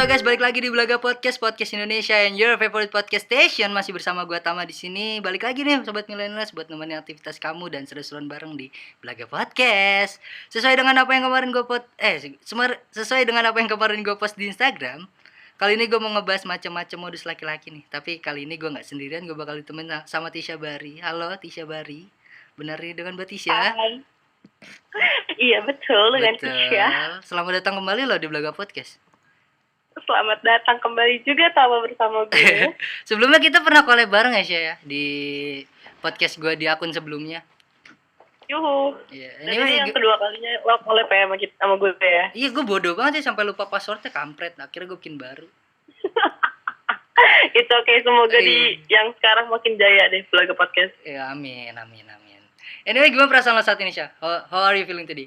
guys, balik lagi di Belaga Podcast, Podcast Indonesia and your favorite podcast station. Masih bersama gua Tama di sini. Balik lagi nih sobat millennials buat nemenin aktivitas kamu dan seru-seruan bareng di Belaga Podcast. Sesuai dengan apa yang kemarin gua post di Instagram. Kali ini gue mau ngebahas macam-macam modus laki-laki nih. Tapi kali ini gue nggak sendirian, gue bakal ditemenin sama Tisha Bari. Halo Tisha Bari, benar nih dengan Mbak Tisha? Hai. Iya betul dengan Tisha. Selamat datang kembali loh di Belaga Podcast. Selamat datang kembali juga Tama bersama gue. Sebelumnya kita pernah collab bareng ya Sya ya di podcast gue di akun sebelumnya. Yuhu. Iya. Ini yang kedua kalinya lo collab ya sama gue ya. Iya, gue bodoh banget sih sampai lupa passwordnya, kampret. Akhirnya gue bikin baru. Itu oke, semoga di yang sekarang makin jaya deh Belaga Podcast. Ya amin. Anyway, gimana perasaan lo saat ini Sya? How are you feeling today?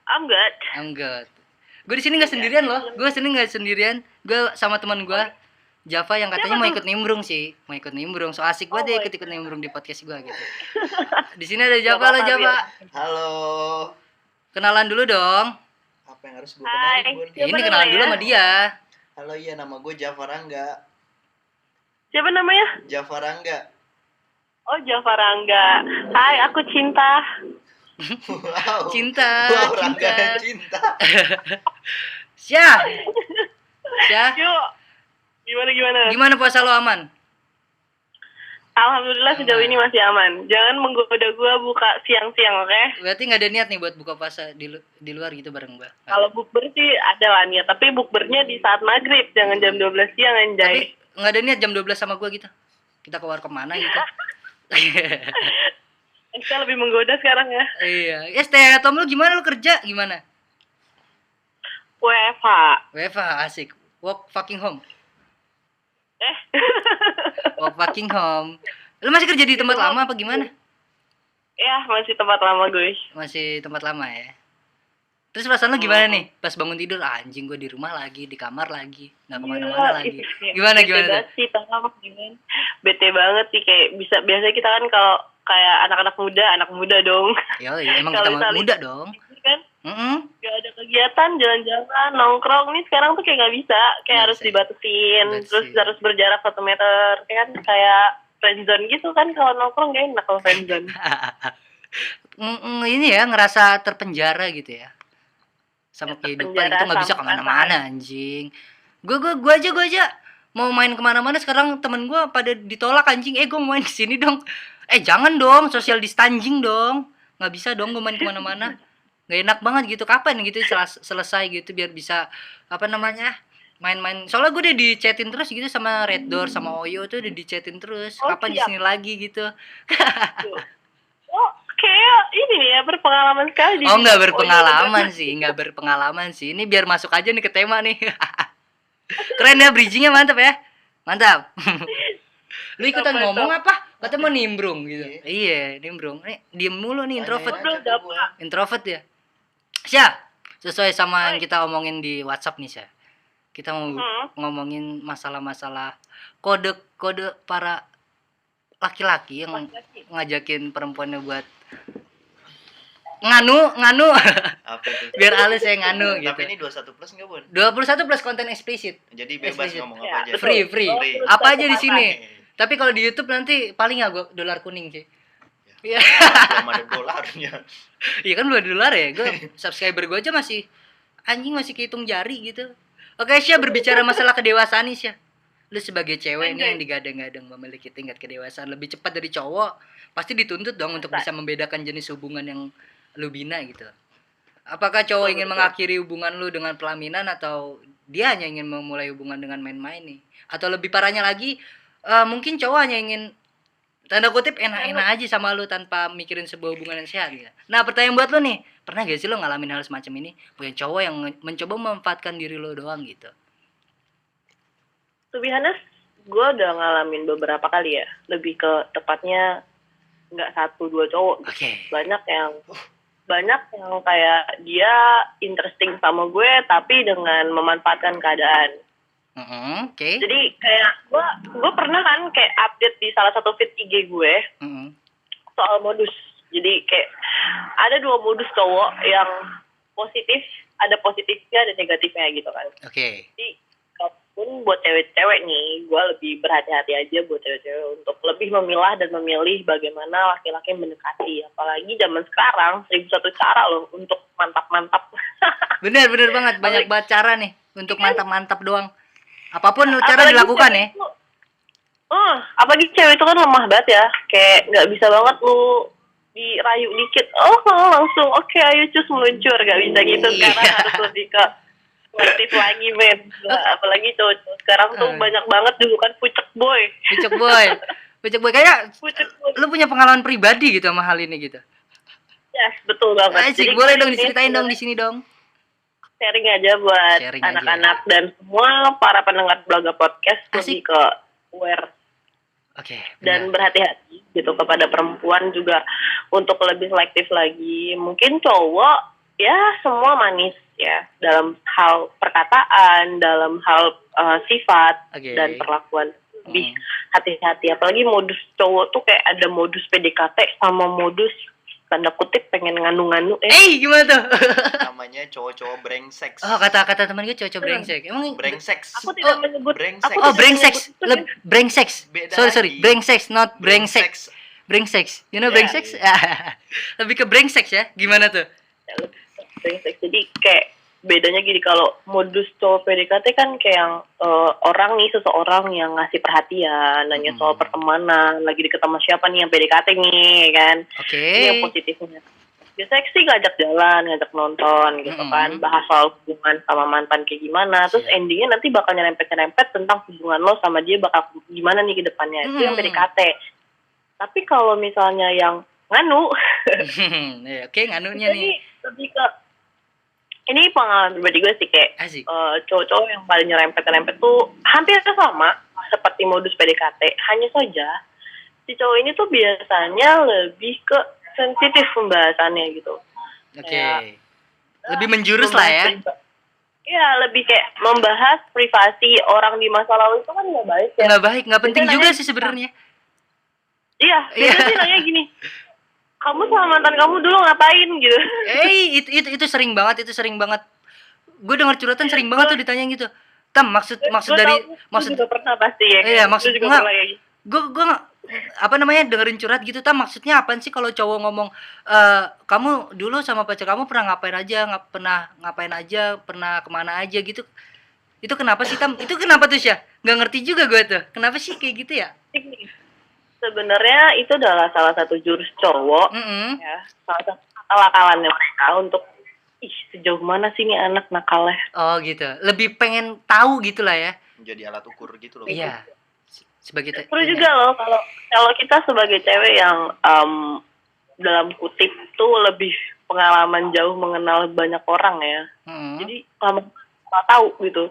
I'm good. Gue di sini nggak sendirian loh. Gue Gue sama teman gue Java yang katanya mau ikut nimbrung sih. So asik banget dia ikut nimbrung di podcast gue gitu. Di sini ada Java. Halo Java. Halo. Kenalan dulu dong. Apa yang harus gue kenalin, Bun? Ini kenalan dulu sama dia. Halo, iya, nama gue Java Rangga. Siapa namanya? Java Rangga. Oh, Java Rangga. Hai, aku Cinta. Wow. Cinta. Cinta. Syah. Yuk. Gimana? Gimana puasa lo, aman? Alhamdulillah sejauh ini masih aman. Jangan menggoda gue buka siang-siang, oke? Berarti nggak ada niat nih buat buka puasa di luar gitu bareng gue. Kalau bukber sih ada lah niat, tapi bukbernya di saat maghrib, jangan jam 12 siang anjay. Tapi nggak ada niat jam 12 sama gue gitu. Kita keluar kemana gitu. Kita lebih menggoda sekarang ya. Iya. Stay at home lu gimana, lu kerja gimana? WFH asik. Work fucking home. Work fucking home. Lu masih kerja di tempat lama apa gimana? Ya, masih tempat lama gue. Masih tempat lama ya. Terus perasaan lu gimana nih? Pas bangun tidur, anjing gue di rumah lagi, di kamar lagi, nggak kemana-mana lagi. Gimana? Bete banget sih, kayak biasanya kita kan kalau kayak anak muda dong. Iya, emang kita muda dong. Kan? Gak ada kegiatan, jalan-jalan, nongkrong nih sekarang tuh kayak nggak bisa, kayak harus dibatasin, terus harus berjarak 1 meter, kan kayak friendzone gitu kan, kalau nongkrong gak enak kalau friendzone. Ini ya ngerasa terpenjara gitu ya, sama kehidupan itu nggak bisa kemana-mana anjing. Gue aja mau main kemana-mana sekarang temen gue pada ditolak anjing. Gue mau main kesini dong. Jangan dong, social distancing dong. Nggak bisa dong gue main kemana-mana. Nggak enak banget gitu. Kapan gitu selesai gitu biar bisa main-main. Soalnya gue udah dichatin terus gitu sama Red Door sama Oyo tuh udah dichatin terus. Kapan di sini lagi gitu. Kayak ini nih ya, berpengalaman sekali. Nggak berpengalaman sih. Ini biar masuk aja nih ke tema nih. Keren ya, bridgingnya mantap ya. Mantap. Lu ikutan ngomong apa? Katanya mau nimbrung gitu. Iya, nimbrung. Diem mulu nih, introvert ya. Syah, sesuai sama yang kita omongin di WhatsApp nih Syah. Kita mau ngomongin masalah-masalah kode para laki-laki yang ngajakin perempuannya buat nganu. Apa itu? Biar halus ya nganu gitu. Tapi ini 21 plus enggak, Bun? 21 plus konten eksplisit. Jadi bebas ngomong apa aja. Free. Apa aja di sini. Tapi kalau di YouTube nanti paling ya gue dolar kuning sih. Iya. Belum ada dolarnya. Iya kan belum dolar ya. Gue subscriber gue aja masih kehitung jari gitu. Oke, Syah, berbicara masalah kedewasaan nih Syah. Lu sebagai cewek nih yang digadang-gadang memiliki tingkat kedewasaan lebih cepat dari cowok, pasti dituntut dong untuk bisa membedakan jenis hubungan yang lu bina gitu. Apakah cowok ingin mengakhiri hubungan lu dengan pelaminan atau dia hanya ingin memulai hubungan dengan main-main nih? Atau lebih parahnya lagi, mungkin cowok hanya ingin tanda kutip enak-enak aja sama lu tanpa mikirin sebuah hubungan yang sehat gitu. Nah, pertanyaan buat lu nih, pernah gak sih lu ngalamin hal semacam ini? Punya cowok yang mencoba memanfaatkan diri lu doang gitu? To be honest, gue udah ngalamin beberapa kali ya. Lebih ke tepatnya nggak 1-2 cowok. Okay. Banyak yang kayak dia interesting sama gue tapi dengan memanfaatkan keadaan. Okay. Jadi kayak gue pernah kan kayak update di salah satu feed IG gue soal modus. Jadi kayak ada 2 modus cowok yang ada positifnya ada negatifnya gitu kan. Oke. Jadi walaupun buat cewek-cewek nih, gue lebih berhati-hati aja buat cewek-cewek untuk lebih memilah dan memilih bagaimana laki-laki mendekati. Apalagi zaman sekarang 1001 cara loh untuk mantap-mantap. Bener banget, banyak banget cara nih untuk mantap-mantap doang. Apapun cara Apalagi dilakukan cewek ya. itu- apalagi cewek itu kan lemah banget ya. Kayak nggak bisa banget lu dirayu dikit. Langsung oke ayo cus meluncur. Gak bisa gitu. Sekarang Iya. harus lebih ke aktif lagi men. Apalagi cowok sekarang tuh banyak banget dulu kan pucek boy. Pucuk boy kayak Pucek boy. lu punya pengalaman pribadi gitu sama hal ini gitu. Yes, betul banget. Asik, boleh dong diceritain dong di sini dong. Sharing aja buat Sharing aja. anak-anak dan semua para pendengar Belaga Podcast Asik. lebih ke aware Oke. dan berhati-hati gitu kepada perempuan juga untuk lebih selektif lagi. Mungkin cowok ya semua manis ya dalam hal perkataan, dalam hal sifat Oke. dan perlakuan. Lebih hati-hati, apalagi modus cowok tuh kayak ada modus PDKT sama modus tanda kutip pengen nganu-nganu. Gimana tuh? Namanya cowok-cowok brengsek. Oh, kata teman gue cowok brengsek. Emang brengsek. Aku tidak menyebut brengsek. aku Oh, tidak brengsek. menyebut- Brengsek. Beda Sorry. lagi. Brengsek, not brengsek. Brengsek. You know Ya. brengsek? Lebih ke brengsek ya. Gimana tuh? brengsek. Jadi kayak bedanya gini, kalau modus cowok PDKT kan kayak yang seseorang yang ngasih perhatian, nanya soal pertemanan, lagi deket sama siapa nih yang PDKT nih kan. Oke. Ini yang positifnya. Biasanya sih ngajak jalan, ngajak nonton gitu kan, bahas soal hubungan sama mantan kayak gimana, terus endingnya nanti bakal nyerempet-nyerempet tentang hubungan lo sama dia bakal gimana nih ke depannya. Itu yang PDKT. Tapi kalau misalnya yang nganu, Oke, nganunya nih. ini lebih ke ini pengalaman pribadi gue sih kayak Asik. cowok-cowok yang paling nyerempet-nyerempet tuh hampir sama seperti modus PDKT. Hanya saja si cowok ini tuh biasanya lebih ke sensitif pembahasannya gitu. Oke. Ya. Lebih menjurus lah ya. Iya, lebih kayak membahas privasi orang di masa lalu itu kan nggak baik ya. Nggak baik, nggak penting Biasanya juga nanya- sih sebenarnya. Iya, biasanya sih nanya gini, kamu sama mantan kamu dulu ngapain gitu. Itu sering banget, Gue dengar curhatan sering banget tuh ditanya gitu. Tam, maksud dari maksud juga pernah pasti ya. Iya, maksud juga nggak- pernah kayak gitu. gue dengerin curhat gitu. Tam, maksudnya apaan sih kalau cowok ngomong kamu dulu sama pacar kamu pernah ngapain aja, pernah kemana aja gitu. Itu kenapa sih, Tam? Itu kenapa tuh, Syah? Nggak ngerti juga gue tuh. Kenapa sih kayak gitu ya? Sebenarnya itu adalah salah satu jurus cowok ya, salah satu akal-akalannya mereka untuk sejauh mana sih nih anak nakalnya. Oh gitu. Lebih pengen tahu gitulah ya. Jadi alat ukur gitu loh. Iya. Sebagai Terus juga loh kalau kita sebagai cewek yang dalam kutip tuh lebih pengalaman jauh mengenal banyak orang ya. Jadi lama tahu gitu.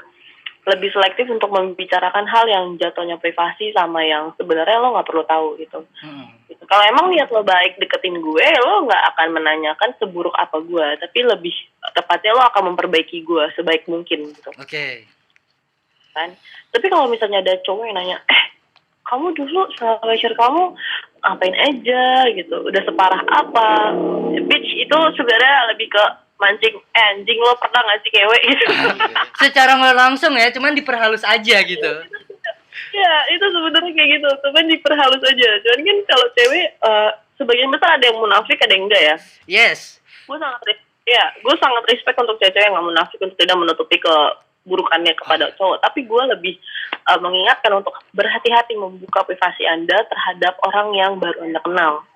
Lebih selektif untuk membicarakan hal yang jatuhnya privasi sama yang sebenarnya lo nggak perlu tahu gitu. Gitu. Kalau emang niat lo baik deketin gue, lo nggak akan menanyakan seburuk apa gue, tapi lebih tepatnya lo akan memperbaiki gue sebaik mungkin gitu. Oke. Kan? Tapi kalau misalnya ada cowok yang nanya, kamu dulu sama pacar kamu ngapain aja gitu, udah separah apa? Bitch, itu sebenarnya lebih ke mancing, anjing lo pernah nggak sih kewe gitu. Secara nggak langsung ya, cuman diperhalus aja gitu. Ya, itu sebenarnya kayak gitu, cuman diperhalus aja. Cuman kan kalau cewek, sebagian besar ada yang munafik, ada yang enggak ya. Yes. Gue sangat respect untuk cewek-cewek yang nggak munafik untuk tidak menutupi keburukannya kepada cowok. Tapi gue lebih mengingatkan untuk berhati-hati membuka privasi Anda terhadap orang yang baru Anda kenal.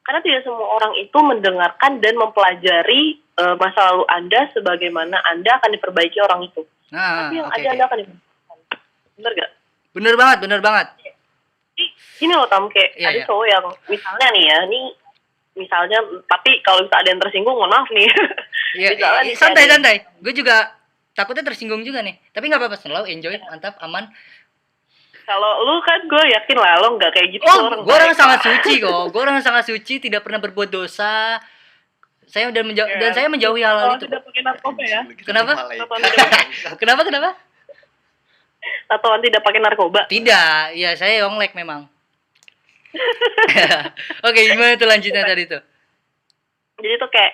Karena tidak semua orang itu mendengarkan dan mempelajari masa lalu Anda sebagaimana Anda akan diperbaiki orang itu. Tapi yang ada Anda akan diperbaiki. Bener gak? Bener banget. Ini loh Tam, kayak ada cowok yang misalnya nih ya, misalnya, tapi kalau misalnya ada yang tersinggung, mohon maaf nih. Iya, santai. Gue juga takutnya tersinggung juga nih. Tapi nggak apa-apa, selalu enjoy, mantap, aman. Kalau lu kan gue yakin lah lo nggak kayak gitu. Oh, gue orang sangat suci kok. Gue orang sangat suci, tidak pernah berbuat dosa. Saya dan saya menjauhi hal-hal itu. Tidak pakai narkoba ya? Kenapa? Kenapa? Tatoan tidak pakai narkoba? Tidak, ya saya yonglek memang. Oke, gimana tuh lanjutnya tadi tuh? Jadi tuh kayak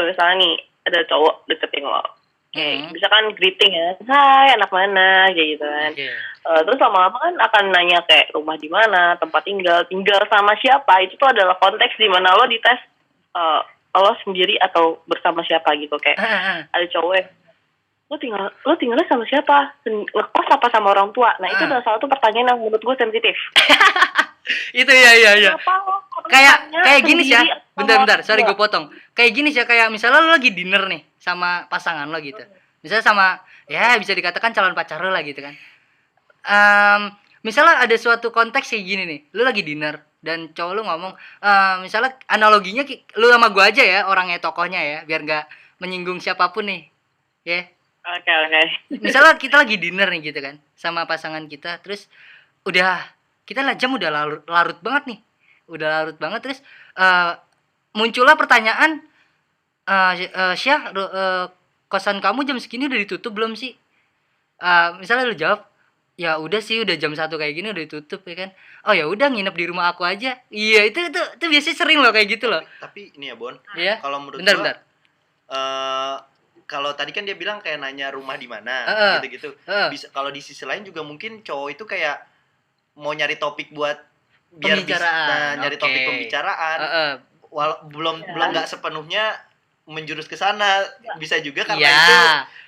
misalnya nih, ada cowok deketin lo. Hmm. Misalkan greeting ya, hai anak mana, kayak gitu kan. Oke. Terus lama-lama kan akan nanya kayak rumah di mana, tempat tinggal sama siapa. Itu tuh adalah konteks di mana lo dites lo sendiri atau bersama siapa gitu. Kayak ada cowok yang, lo tinggalnya sama siapa? Ngekos apa sama orang tua? Nah itu adalah salah satu pertanyaan yang menurut gue sensitif. Itu ya. Kenapa lo Kayak gini sih ya. sendiri sama Bentar, orang sorry tua? gue potong. Kayak gini sih ya, kayak misalnya lo lagi dinner nih sama pasangan lo gitu. Misalnya sama ya bisa dikatakan calon pacar lo lah gitu kan. Misalnya ada suatu konteks kayak gini nih, lu lagi dinner dan cowok lu ngomong, misalnya analoginya lu sama gua aja ya, orangnya tokohnya ya, biar nggak menyinggung siapapun nih, ya. Oke. Misalnya kita lagi dinner nih gitu kan, sama pasangan kita, terus udah kita lah jam udah larut banget nih, terus muncullah pertanyaan, Syah, kosan kamu jam segini udah ditutup belum sih? Misalnya lu jawab, ya udah sih, udah jam 1 kayak gini udah ditutup ya kan. Oh ya udah, nginep di rumah aku aja. Iya, itu biasanya sering loh kayak gitu loh. Tapi ini ya Bon, Iya. kalau menurut Bentar. gua kalau tadi kan dia bilang kayak nanya rumah di mana gitu-gitu. Bisa kalau di sisi lain juga mungkin cowok itu kayak mau nyari topik buat biar Pembicaraan. nyari Oke. topik pembicaraan. Belum nggak sepenuhnya menjurus ke sana, bisa juga karena Iya. itu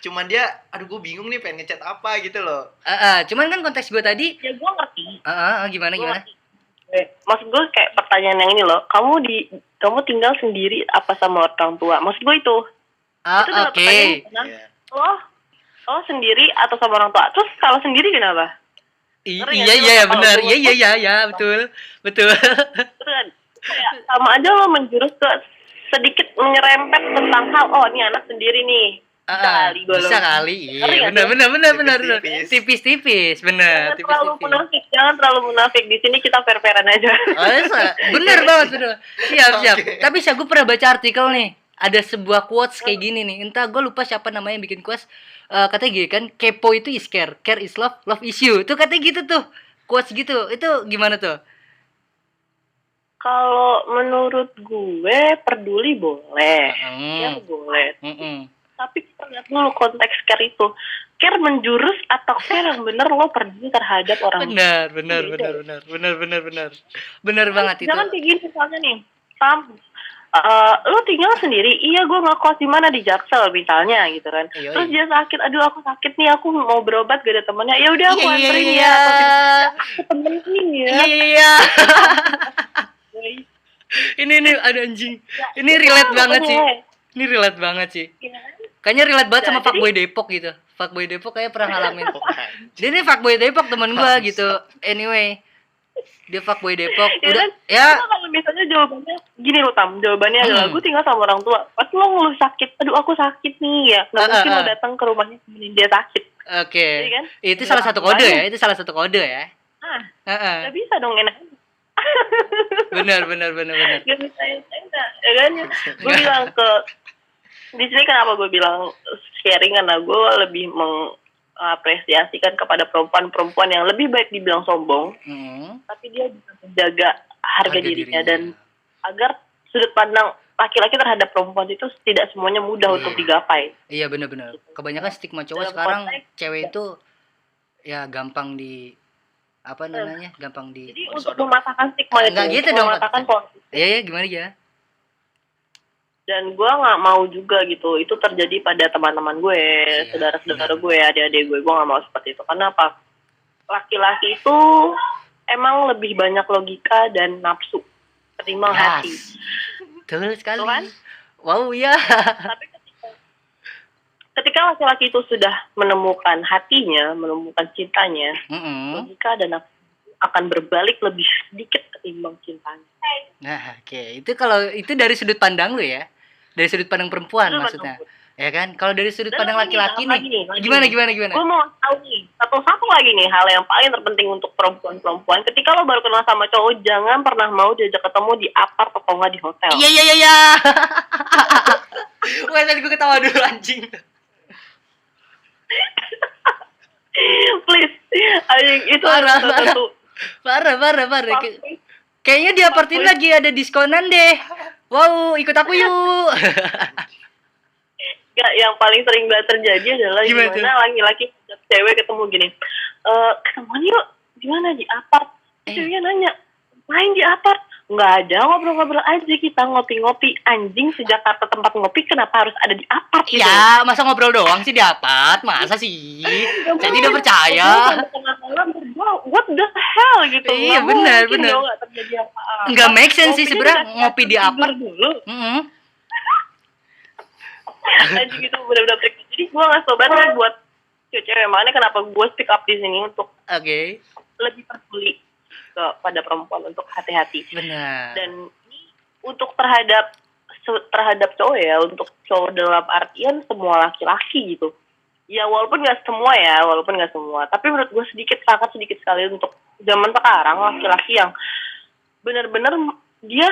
cuman dia aduh gue bingung nih pengen ngechat apa gitu loh. Cuman kan konteks gue tadi, Ya gue ngerti. gimana? Maksud gue kayak pertanyaan yang ini loh, kamu tinggal sendiri apa sama orang tua? Maksud gue itu adalah Oke. pertanyaan. Iya. Lo sendiri atau sama orang tua? Terus kalau sendiri kenapa? Iya, benar. Iya, betul. Terus kan kayak sama aja lo menjurus ke sedikit menyerempet tentang hal, oh ini anak sendiri nih. Bisa kali. Iya, benar. Tipis-tipis, benar. Jangan terlalu munafik. Di sini kita fair-fairan aja. Bener banget. Siap. Tapi gue pernah baca artikel nih. Ada sebuah quotes kayak gini nih. Entah gue lupa siapa namanya yang bikin quotes. Katanya gini kan, kepo itu is care is love is you. Tuh katanya gitu tuh. Quotes gitu. Itu gimana tuh? Kalau menurut gue peduli boleh. Care boleh. Tapi kita lihat dulu konteks care itu. Care menjurus atau care yang bener lo peduli terhadap orang. Benar. Benar banget itu. Jangan kayak gini misalnya nih. Lo tinggal sendiri, iya gue ngekos di mana di Jaksel misalnya gitu kan. Terus dia sakit, aduh aku sakit nih, aku mau berobat gak ada temannya. Ya udah aku anterin ya. Aku temen nih ya. Iya. Ini ada anjing. Ini relate banget sih. Kayaknya relate banget sama fuckboy Depok gitu. Fuckboy Depok kayak pernah ngalamin. Dia nih fuckboy Depok temen gua gitu. Anyway, dia fuckboy Depok. Udah ya. Kalau misalnya jawabannya gini loh Tam, jawabannya adalah gue tinggal sama orang tua. Pas lo ngeluh sakit, aduh aku sakit nih ya. Nggak mungkin lo datang ke rumahnya temenin dia sakit. Oke. Iya kan? Itu salah satu kode ya. Nggak bisa dong enak. Benar. Gak bisa enak, ya kan? Gue bilang di sini kenapa gue bilang sharing, karena gue lebih mengapresiasikan kepada perempuan yang lebih baik dibilang sombong, tapi dia bisa menjaga harga dirinya dan agar sudut pandang laki-laki terhadap perempuan itu tidak semuanya mudah untuk digapai. Iya benar. Kebanyakan stigma cowok sekarang cewek itu ya gampang gampang di. Jadi untuk mematahkan stigma itu, enggak gitu dong. mematahkan positif. Iya, gimana ya? Dan gue nggak mau juga gitu itu terjadi pada teman-teman gue, saudara-saudara gue, adik-adik gue nggak mau seperti itu. Karena apa? Laki-laki itu emang lebih banyak logika dan nafsu ketimbang hati. Betul sekali. Betul kan? Wow ya. Tapi ketika laki-laki itu sudah menemukan hatinya, menemukan cintanya, logika dan nafsu akan berbalik lebih sedikit ketimbang cintanya. Nah, oke. Itu kalau itu dari sudut pandang lu ya. Dari sudut pandang perempuan maksudnya. Ya kan? Kalau dari sudut pandang laki-laki nih. Gimana? Gue mau tahu nih, satu lagi nih hal yang paling terpenting untuk perempuan. Ketika lo baru kenal sama cowok, jangan pernah mau diajak ketemu di apart atau enggak di hotel. Iya. Wah, tadi gue ketawa dulu anjing. Please. Itu Parah. Kayaknya di apartin lagi ada diskonan deh. Wow, ikut aku yuk. Gak, yang paling sering banget terjadi adalah gimana laki-laki cewek ketemu gini. Ketemuan yuk, gimana di apart? Ceweknya nanya, main di apart? Nggak ada, ngobrol-ngobrol aja kita, ngopi-ngopi. Anjing, sejak Jakarta tempat ngopi, kenapa harus ada di apart gitu? Ya, masa ngobrol doang sih di apart? Masa sih? Saya tidak percaya. What the hell gitu. Iya, benar. Nggak make sense sih sebenarnya ngopi di apart. Aja gitu, benar-benar trik. Jadi gue nggak sobat buat cewek, makanya kenapa gue speak up di sini untuk lebih peduli kepada perempuan, untuk hati-hati. Benar. Dan ini untuk terhadap cowok ya, untuk cowok dalam artian semua laki-laki gitu. Ya walaupun nggak semua, tapi menurut gue sangat sedikit sekali untuk zaman sekarang laki-laki yang benar-benar dia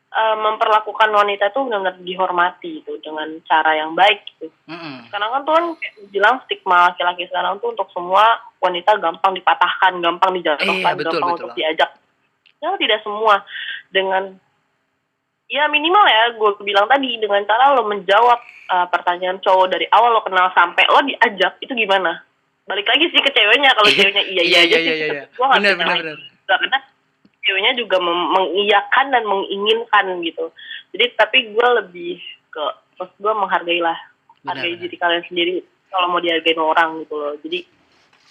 memperlakukan wanita tuh benar-benar dihormati gitu dengan cara yang baik gitu. Sekarang kan tuh kan bilang stigma laki-laki sekarang tuh untuk semua wanita gampang dipatahkan, gampang dijatuhkan, gampang untuk diajak. Ya tidak semua, dengan ya minimal ya gue bilang tadi, dengan cara lo menjawab pertanyaan cowok dari awal lo kenal sampai lo diajak, itu gimana? Balik lagi sih ke ceweknya, kalau ceweknya iya aja sih. Gue nggak benar. Karena ceweknya juga mengiyakan dan menginginkan gitu. Jadi tapi gue lebih ke, maksud gue menghargai diri kalian sendiri kalau mau dihargain orang gitu loh. Jadi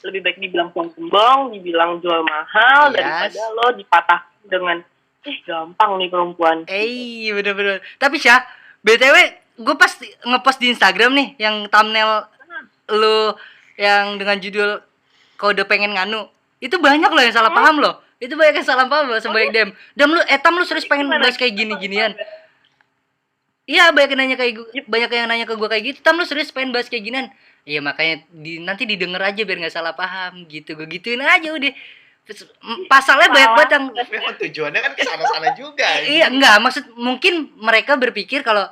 lebih baik dibilang sombong, dibilang jual mahal, daripada lo dipatah dengan gampang nih perempuan. Bener-bener. Tapi Syah, BTW gue pas ngepost di Instagram nih yang thumbnail lo yang dengan judul kode pengen nganu, itu banyak loh yang salah paham loh. Itu banyak yang salah paham loh, sebanyak dem. Lu lu serius pengen bahas kayak gini-ginian. Iya, banyak yang nanya ke gue kayak gitu. Lu serius pengen bahas kayak ginian. Iya, makanya nanti didengar aja biar enggak salah paham gitu. Gue gituin aja udah. Pasalnya banyak banget yang tujuannya kan ke sana-sana juga. Iya, enggak, maksud mungkin mereka berpikir kalau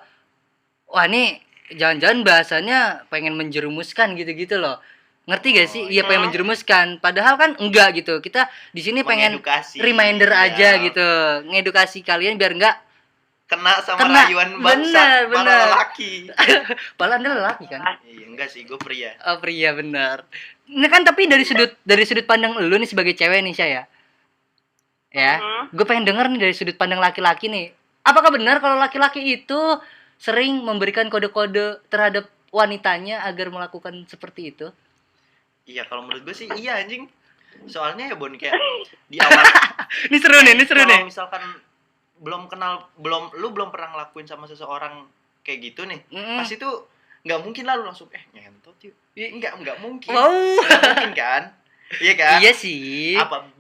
wah nih jangan-jangan bahasanya pengen menjerumuskan gitu-gitu loh. Ngerti gak sih? Iya, pengen menjerumuskan. Padahal kan enggak gitu. Kita di sini pengen reminder aja gitu. Ngedukasi kalian biar enggak kena rayuan bangsa para lelaki. Padahal Anda lelaki kan? Iya, enggak sih, gue pria. Oh, pria, benar. Ini kan tapi dari sudut pandang lu nih sebagai cewek nih, Syah ya. Ya. Gue pengen denger nih dari sudut pandang laki-laki nih. Apakah benar kalau laki-laki itu sering memberikan kode-kode terhadap wanitanya agar melakukan seperti itu? Iya, kalau menurut gue sih iya anjing. Soalnya ya Bon, kayak di awal ini seru nih. Kalau misalkan lu belum pernah ngelakuin sama seseorang kayak gitu nih, pasti tuh nggak mungkin lah lu langsung ngentot yuk. Nggak mungkin. Nggak mungkin kan? Iya kan? Iya sih. Apa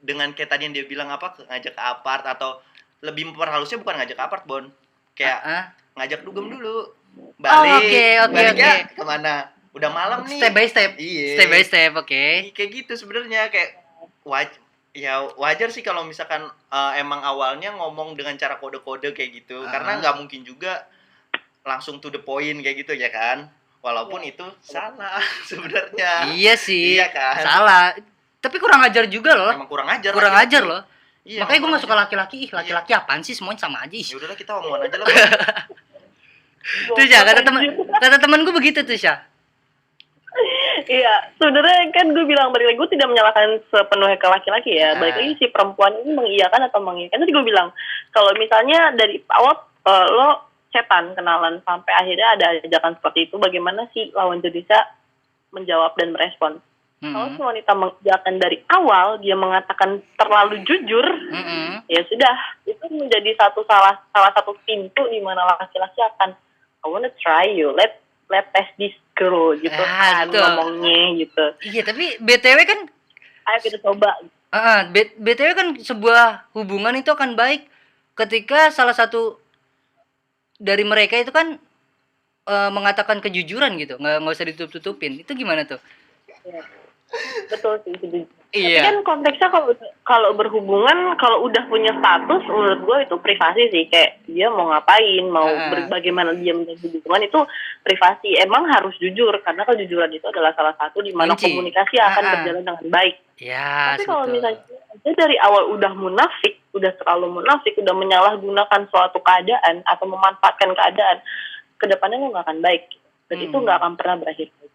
dengan kayak tadi yang dia bilang ngajak ke apart, atau lebih memperhalusnya bukan ngajak ke apart, Bon. Kayak ngajak dugem dulu. Balik. Baliknya kemana? Udah malam nih. Step by step. Iya. Step by step, oke. Kayak gitu sebenarnya, kayak wajar sih kalau misalkan emang awalnya ngomong dengan cara kode-kode kayak gitu. Karena nggak mungkin juga langsung to the point kayak gitu ya kan. Walaupun itu salah sebenarnya. Iya sih. Iya kan? Salah. Tapi kurang ajar juga loh. Emang kurang ajar loh. Iya, makanya gue gak suka laki-laki. Laki-laki apaan sih, semuanya sama aja. Ya udahlah, kita omongan aja lah. Tuh Syah, kata temen gue begitu tuh Syah. Iya, sebenarnya kan gue bilang balik lagi, gue tidak menyalahkan sepenuhnya ke laki-laki ya. Balik lagi si perempuan ini mengiyakan atau mengiyakan. Tadi gue bilang, kalau misalnya dari awal lo chatan, kenalan, sampai akhirnya ada ajakan seperti itu, bagaimana sih lawan jenisnya menjawab dan merespon? Kalau si wanita mengiyakan dari awal, dia mengatakan terlalu jujur, ya sudah, itu menjadi salah satu pintu di mana laki-laki akan, I wanna try you, let test this girl gitu kan ngomongnya gitu. Iya, tapi BTW kan ayo kita coba. BTW kan sebuah hubungan itu akan baik ketika salah satu dari mereka itu kan mengatakan kejujuran gitu, nggak usah ditutup-tutupin. Itu gimana tuh? Ya. Betul sih itu. Iya. Tapi kan konteksnya kalau berhubungan, kalau udah punya status, menurut gue itu privasi sih. Kayak dia mau ngapain, mau bagaimana dia menjalin hubungan itu privasi. Emang harus jujur, karena kejujuran itu adalah salah satu di mana komunikasi akan berjalan dengan baik. Ya. Tapi kalau misalnya dia dari awal udah terlalu munafik, udah menyalahgunakan suatu keadaan atau memanfaatkan keadaan, kedepannya lo nggak akan baik gitu. Dan itu nggak akan pernah berakhir baik.